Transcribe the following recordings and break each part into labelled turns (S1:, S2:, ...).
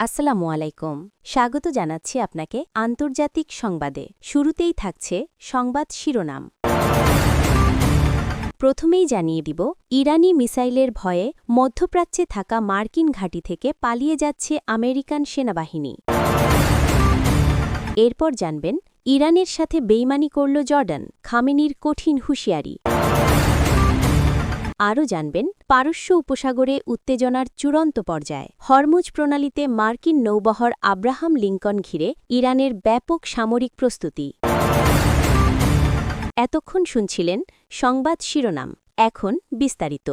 S1: আসসালামু আলাইকুম। স্বাগত জানাচ্ছি আপনাকে আন্তর্জাতিক সংবাদে। শুরুতেই থাকছে সংবাদ শিরোনাম। প্রথমেই জানিয়ে দিব, ইরানি মিসাইলের ভয়ে মধ্যপ্রাচ্যে থাকা মার্কিন ঘাঁটি থেকে পালিয়ে যাচ্ছে আমেরিকান সেনাবাহিনী। এরপর জানবেন, ইরানের সাথে বেইমানি করল জর্ডান, খামেনির কঠিন হুঁশিয়ারি। আরও জানবেন, পারস্য উপসাগরে উত্তেজনার চূড়ান্ত পর্যায়ে। হরমুজ প্রণালীতে মার্কিন নৌবহর আব্রাহাম লিঙ্কন ঘিরে ইরানের ব্যাপক সামরিক প্রস্তুতি। এতক্ষণ শুনছিলেন সংবাদ শিরোনাম, এখন বিস্তারিত।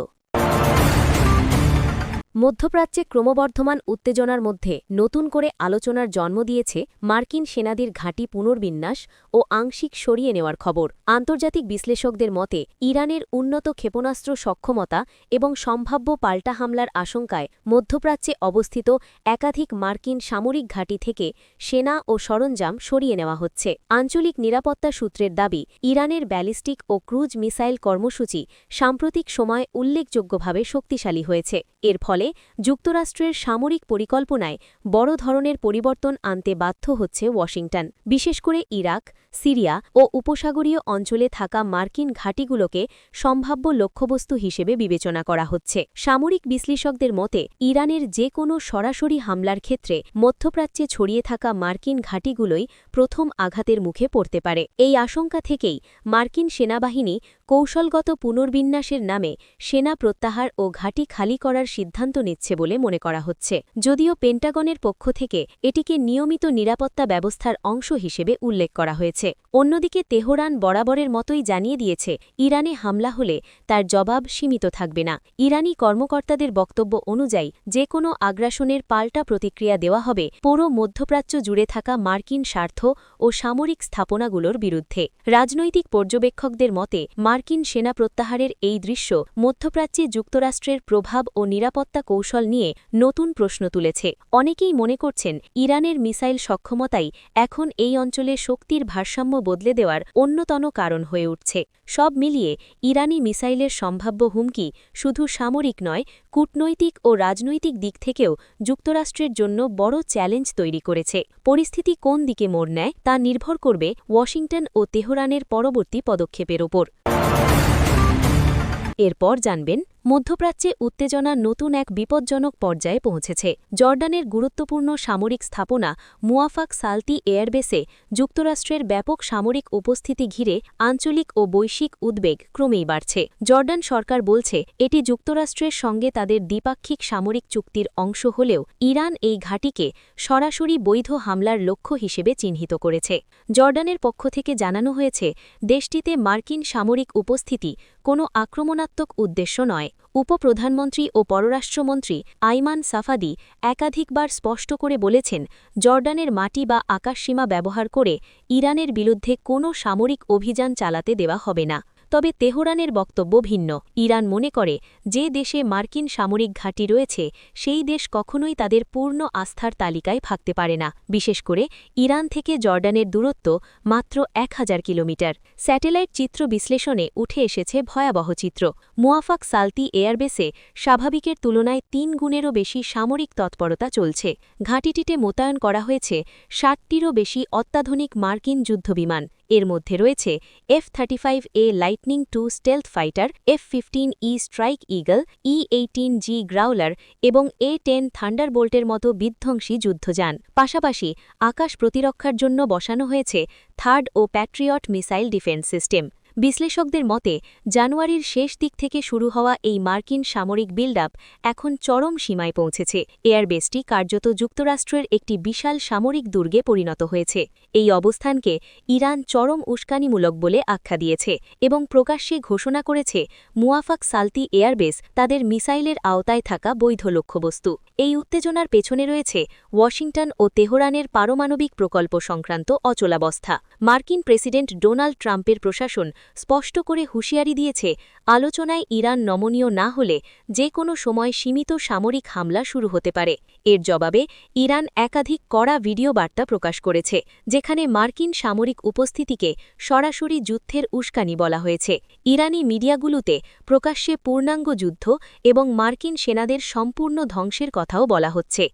S1: মধ্যপ্রাচ্যে ক্রমবর্ধমান উত্তেজনার মধ্যে নতুন করে আলোচনার জন্ম দিয়েছে মার্কিন সেনাদের ঘাঁটি পুনর্বিন্যাস ও আংশিক সরিয়ে নেওয়ার খবর। আন্তর্জাতিক বিশ্লেষকদের মতে ইরানের উন্নত ক্ষেপণাস্ত্র সক্ষমতা এবং সম্ভাব্য পাল্টা হামলার আশঙ্কায় মধ্যপ্রাচ্যে অবস্থিত একাধিক মার্কিন সামরিক ঘাঁটি থেকে সেনা ও সরঞ্জাম সরিয়ে নেওয়া হচ্ছে। আঞ্চলিক নিরাপত্তা সূত্রের দাবি, ইরানের ব্যালিস্টিক ও ক্রুজ মিসাইল কর্মসূচি সাম্প্রতিক সময়ে উল্লেখযোগ্যভাবে শক্তিশালী হয়েছে। এর ফলে যুক্তরাষ্ট্রের সামরিক পরিকল্পনায় বড় ধরনের পরিবর্তন আনতে বাধ্য হচ্ছে ওয়াশিংটন। বিশেষ করে ইরাক, সিরিয়া ও উপসাগরীয় অঞ্চলে থাকা মার্কিন ঘাঁটিগুলোকে সম্ভাব্য লক্ষ্যবস্তু হিসেবে বিবেচনা করা হচ্ছে। সামরিক বিশ্লেষকদের মতে ইরানের যে কোনো সরাসরি হামলার ক্ষেত্রে মধ্যপ্রাচ্যে ছড়িয়ে থাকা মার্কিন ঘাঁটিগুলোই প্রথম আঘাতের মুখে পড়তে পারে। এই আশঙ্কা থেকেই মার্কিন সেনাবাহিনী কৌশলগত পুনর্বিন্যাসের নামে সেনা প্রত্যাহার ও ঘাঁটি খালি করার সিদ্ধান্ত নিচ্ছে বলে মনে করা হচ্ছে। যদিও পেন্টাগনের পক্ষ থেকে এটিকে নিয়মিত নিরাপত্তা ব্যবস্থার অংশ হিসেবে উল্লেখ করা হয়েছে। অন্যদিকে তেহরান বরাবরের মতোই জানিয়ে দিয়েছে, ইরানে হামলা হলে তার জবাব সীমিত থাকবে না। ইরানি কর্মকর্তাদের বক্তব্য অনুযায়ী যে কোনো আগ্রাসনের পাল্টা প্রতিক্রিয়া দেওয়া হবে পুরো মধ্যপ্রাচ্য জুড়ে থাকা মার্কিন স্বার্থ ও সামরিক স্থাপনাগুলোর বিরুদ্ধে। রাজনৈতিক পর্যবেক্ষকদের মতে মার্কিন সেনা প্রত্যাহারের এই দৃশ্য মধ্যপ্রাচ্যে যুক্তরাষ্ট্রের প্রভাব ও নিরাপত্তা কৌশল নিয়ে নতুন প্রশ্ন তুলেছে। অনেকেই মনে করছেন, ইরানের মিসাইল সক্ষমতাই এখন এই অঞ্চলে শক্তির ভারসাম্য বদলে দেওয়ার অন্যতম কারণ হয়ে উঠছে। সব মিলিয়ে ইরানি মিসাইলের সম্ভাব্য হুমকি শুধু সামরিক নয়, কূটনৈতিক ও রাজনৈতিক দিক থেকেও যুক্তরাষ্ট্রের জন্য বড় চ্যালেঞ্জ তৈরি করেছে। পরিস্থিতি কোন দিকে মোড় নেয় তা নির্ভর করবে ওয়াশিংটন ও তেহরানের পরবর্তী পদক্ষেপের ওপর। এরপর জানবেন, মধ্যপ্রাচ্যে উত্তেজনা নতুন এক বিপজ্জনক পর্যায়ে পৌঁছেছে। জর্ডানের গুরুত্বপূর্ণ সামরিক স্থাপনা মুয়াফাক সালতি এয়ারবেসে যুক্তরাষ্ট্রের ব্যাপক সামরিক উপস্থিতি ঘিরে আঞ্চলিক ও বৈশ্বিক উদ্বেগ ক্রমেই বাড়ছে। জর্ডান সরকার বলছে, এটি যুক্তরাষ্ট্রের সঙ্গে তাদের দ্বিপাক্ষিক সামরিক চুক্তির অংশ হলেও ইরান এই ঘাঁটিকে সরাসরি বৈধ হামলার লক্ষ্য হিসেবে চিহ্নিত করেছে। জর্ডানের পক্ষ থেকে জানানো হয়েছে, দেশটিতে মার্কিন সামরিক উপস্থিতি কোনো আক্রমণাত্মক উদ্দেশ্য নয়। উপপ্রধানমন্ত্রী ও পররাষ্ট্রমন্ত্রী আইমান সাফাদি একাধিকবার স্পষ্ট করে বলেছেন, জর্ডানের মাটি বা আকাশসীমা ব্যবহার করে ইরানের বিরুদ্ধে কোনো সামরিক অভিযান চালাতে দেওয়া হবে না। তবে তেহরানের বক্তব্য ভিন্ন। ইরান মনে করে, যে দেশে মার্কিন সামরিক ঘাঁটি রয়েছে সেই দেশ কখনোই তাদের পূর্ণ আস্থার তালিকায় থাকতে পারে না। বিশেষ করে ইরান থেকে জর্ডানের দূরত্ব মাত্র 1000 কিলোমিটার। স্যাটেলাইট চিত্র বিশ্লেষণে উঠে এসেছে ভয়াবহ চিত্র। মুয়াফাক সালতি এয়ারবেসে স্বাভাবিকের তুলনায় 3 গুণেরও বেশি সামরিক তৎপরতা চলছে। ঘাঁটিটিতে মোতায়েন করা হয়েছে 60টিরও বেশি অত্যাধুনিক মার্কিন যুদ্ধবিমান। এর মধ্যে রয়েছে F-35A lightning II stealth fighter, F-15E strike eagle, E-18G গ্রাউলার এবং A-10 থান্ডারবোল্টের মতো বিধ্বংসী যুদ্ধযান। পাশাপাশি আকাশ প্রতিরক্ষার জন্য বসানো হয়েছে থার্ড ও প্যাট্রিয়ট মিসাইল ডিফেন্স সিস্টেম। বিশ্লেষকদের মতে জানুয়ারির শেষ দিক থেকে শুরু হওয়া এই মার্কিন সামরিক বিল্ড আপ এখন চরম সীমায় পৌঁছেছে। এয়ারবেসটি কার্যত যুক্তরাষ্ট্রের একটি বিশাল সামরিক দুর্গে পরিণত হয়েছে। এই অবস্থানকে ইরান চরম উস্কানিমূলক বলে আখ্যা দিয়েছে এবং প্রকাশ্যে ঘোষণা করেছে মুয়াফাক সালতি এয়ারবেস তাদের মিসাইলের আওতায় থাকা বৈধ লক্ষ্যবস্তু। এই উত্তেজনার পেছনে রয়েছে ওয়াশিংটন ও তেহরানের পারমাণবিক প্রকল্প সংক্রান্ত অচলাবস্থা। মার্কিন প্রেসিডেন্ট ডোনাল্ড ট্রাম্পের প্রশাসন স্পষ্ট করে হুঁশিয়ারি দিয়েছে, আলোচনায় ইরান নমনীয় না হলে যে কোনো সময় সীমিত সামরিক হামলা শুরু হতে পারে। এর জবাবে ইরান একাধিক কড়া ভিডিও বার্তা প্রকাশ করেছে, যেখানে মার্কিন সামরিক উপস্থিতিকে সরাসরি যুদ্ধের উস্কানি বলা হয়েছে। ইরানি মিডিয়াগুলোতে প্রকাশ্যে পূর্ণাঙ্গ যুদ্ধ এবং মার্কিন সেনাদের সম্পূর্ণ ধ্বংসের কথাও বলা হচ্ছে।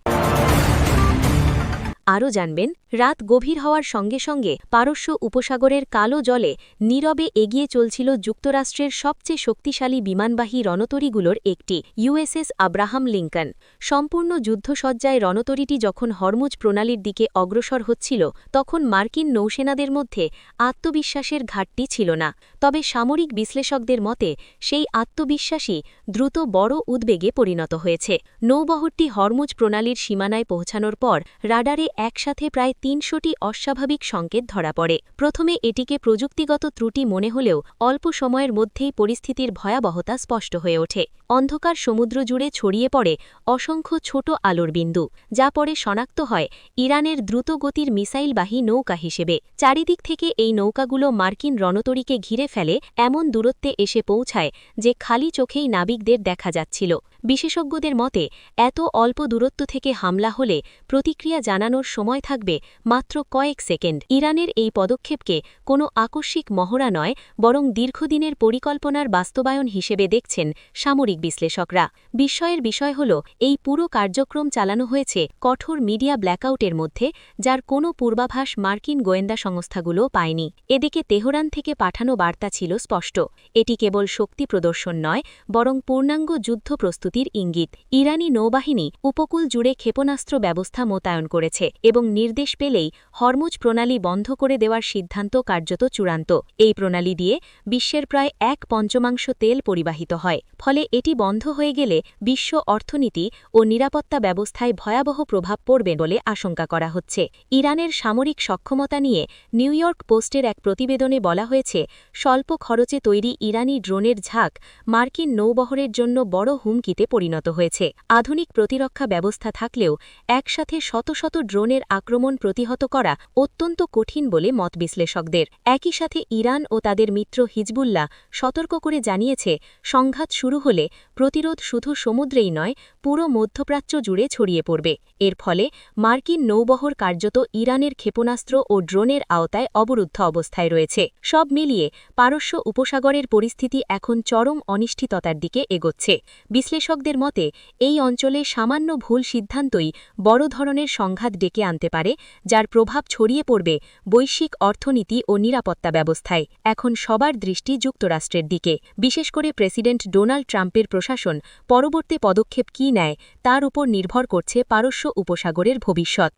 S1: আরও জানবেন রাত গভীর হওয়ার সঙ্গে সঙ্গে পারস্য উপসাগরের কালো জলে নীরবে এগিয়ে চলছিল যুক্তরাষ্ট্রের সবচেয়ে শক্তিশালী বিমানবাহী রণতরীগুলোর একটি ইউএসএস আব্রাহাম লিঙ্কন। সম্পূর্ণ যুদ্ধসজ্জায় রণতরীটি যখন হরমুজ প্রণালীর দিকে অগ্রসর হচ্ছিল তখন মার্কিন নৌসেনাদের মধ্যে আত্মবিশ্বাসের ঘাটতি ছিল না। তবে সামরিক বিশ্লেষকদের মতে সেই আত্মবিশ্বাসই দ্রুত বড় উদ্বেগে পরিণত হয়েছে। নৌবহরটি হরমুজ প্রণালীর সীমানায় পৌঁছানোর পর রাডারে একসাথে প্রায় ৩০০টি অস্বাভাবিক সংকেত ধরা পড়ে। প্রথমে এটিকে প্রযুক্তিগত ত্রুটি মনে হলেও অল্প সময়ের মধ্যেই পরিস্থিতির ভয়াবহতা স্পষ্ট হয়ে ওঠে। অন্ধকার সমুদ্র জুড়ে ছড়িয়ে পড়ে অসংখ্য ছোট আলোর বিন্দু, যা পরে শনাক্ত হয় ইরানের দ্রুতগতির মিসাইলবাহী নৌকা হিসেবে। চারিদিক থেকে এই নৌকাগুলো মার্কিন রণতরীকে ঘিরে ফেলে এমন দূরত্বে এসে পৌঁছায় যে খালি চোখেই নাবিকদের দেখা যাচ্ছিল। বিশেষজ্ঞদের মতে এত অল্প দূরত্ব থেকে হামলা হলে প্রতিক্রিয়া জানানোর সময় থাকবে মাত্র কয়েক সেকেন্ড। ইরানের এই পদক্ষেপকে কোনো আকস্মিক মহড়া নয়, বরং দীর্ঘদিনের পরিকল্পনার বাস্তবায়ন হিসেবে দেখছেন সামরিক বিশ্লেষকরা। বিস্ময়ের বিষয় হল এই পুরো কার্যক্রম চালানো হয়েছে কঠোর মিডিয়া ব্ল্যাকআউটের মধ্যে, যার কোনো পূর্বাভাস মার্কিন গোয়েন্দা সংস্থাগুলো পায়নি। এদিকে তেহরান থেকে পাঠানো বার্তা ছিল স্পষ্ট। এটি কেবল শক্তি প্রদর্শন নয়, বরং পূর্ণাঙ্গ যুদ্ধ প্রস্তুতির ইঙ্গিত। ইরানি নৌবাহিনী উপকূল জুড়ে ক্ষেপণাস্ত্র ব্যবস্থা মোতায়েন করেছে এবং নির্দেশ পেলেই হরমুজ প্রণালী বন্ধ করে দেওয়ার সিদ্ধান্ত কার্যত চূড়ান্ত। এই প্রণালী দিয়ে বিশ্বের প্রায় 1/5 তেল পরিবাহিত হয়। ফলে এটি বন্ধ হয়ে গেলে বিশ্ব অর্থনীতি ও নিরাপত্তা ব্যবস্থায় ভয়াবহ প্রভাব পড়বে বলে আশঙ্কা করা হচ্ছে। ইরানের সামরিক সক্ষমতা নিয়ে নিউ ইয়র্ক পোস্টের এক প্রতিবেদনে বলা হয়েছে, স্বল্প খরচে তৈরি ইরানি ড্রোনের ঝাঁক মার্কিন নৌবহরের জন্য বড় হুমকিতে পরিণত হয়েছে। আধুনিক প্রতিরক্ষা ব্যবস্থা থাকলেও একসাথে শত শত ড্রোনের আক্রমণ প্রতিহত করা অত্যন্ত কঠিন বলে মত বিশ্লেষকদের। একই সাথে ইরান ও তাদের মিত্র হিজবুল্লাহ সতর্ক করে জানিয়েছে, সংঘাত শুরু হলে প্রতিরোধ শুধু সমুদ্রেই নয়, পুরো মধ্যপ্রাচ্য জুড়ে ছড়িয়ে পড়বে। এর ফলে মার্কিন নৌবহর কার্যত ইরানের ক্ষেপণাস্ত্র ও ড্রোনের আওতায় অবরুদ্ধ অবস্থায় রয়েছে। সব মিলিয়ে পারস্য উপসাগরের পরিস্থিতি এখন চরম অনিশ্চিততার দিকে এগোচ্ছে। বিশ্লেষকদের মতে এই অঞ্চলে সামান্য ভুল সিদ্ধান্তই বড় ধরনের সংঘাত ডেকে আনতে পারে, যার প্রভাব ছড়িয়ে পড়বে বৈশ্বিক অর্থনীতি ও নিরাপত্তা ব্যবস্থায়। এখন সবার দৃষ্টি যুক্তরাষ্ট্রের দিকে। বিশেষ করে প্রেসিডেন্ট ডোনাল্ড ট্রাম্পের প্রশাসন পরবর্তী পদক্ষেপ কী নেয় তার উপর নির্ভর করছে পারস্য উপসাগরের ভবিষ্যৎ।